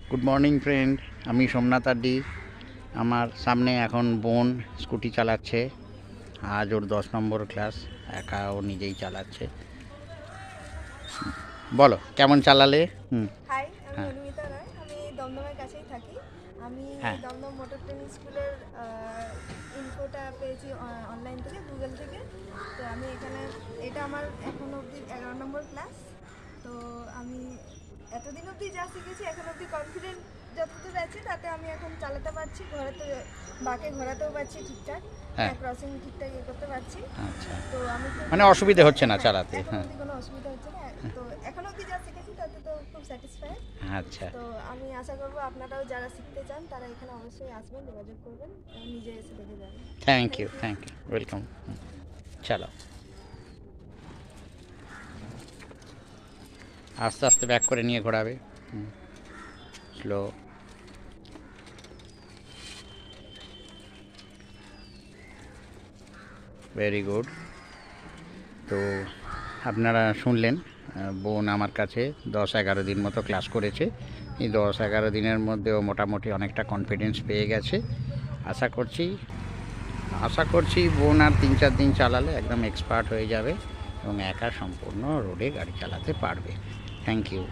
Good morning friend, আমি সোমনাথ আড্ডি। আমার সামনে এখন বোন স্কুটি চালাচ্ছে। আজ ওর 10 নম্বর ক্লাস, একা ও নিজেই চালাচ্ছে। বলো কেমন চালালে? হাই, আমি হ্যাঁ অনুমিতা রায়। আমি দমদমের কাছেই থাকি। আমি হ্যাঁ দমদম মোটর ট্রেনিং স্কুলের ইনফোটা পেয়েছি অনলাইন থেকে, গুগল থেকে। তো আমি এখানে, এটা আমার এখন অবধি 11 নম্বর ক্লাস। তো আমি এতদিন অবধি যা শিখেছি, এখন অবধি কনফিডেন্ট যতদূর আছে তাতে আমি এখন চালাতে পারছি, ঘোরাতে বাকে ঘোরাতেও পারছি ঠিকঠাক। হ্যাঁ হ্যাঁ, ক্রসিং ঠিকঠাক করতে পারছি। আচ্ছা, তো আমি খুব মানে অসুবিধে হচ্ছে না হ্যাঁ, চালাতে? এখন হ্যাঁ অবধি কোনো অসুবিধা হচ্ছে না। তো এখন অবধি যা শিখেছি তাতে তো খুব স্যাটিসফাইড। আচ্ছা, তো আমি আশা করবো আপনারাও যারা শিখতে চান তারা এখানে অবশ্যই আসবেন, যোগাযোগ করবেন, নিজে এসে দেখে যাবেন। Thank you, thank you. Thank you, welcome. চলো, আস্তে আস্তে ব্যাক করে নিয়ে ঘোরাবে। স্লো। Very good. তো আপনারা শুনলেন, বোন আমার কাছে 10-11 দিন মতো ক্লাস করেছে। এই 10-11 দিনের মধ্যেও মোটামুটি অনেকটা কনফিডেন্স পেয়ে গেছে। আশা করছি আশা করছি বোন আর 3-4 দিন চালালে একদম এক্সপার্ট হয়ে যাবে এবং একা সম্পূর্ণ রোডে গাড়ি চালাতে পারবে। Thank you.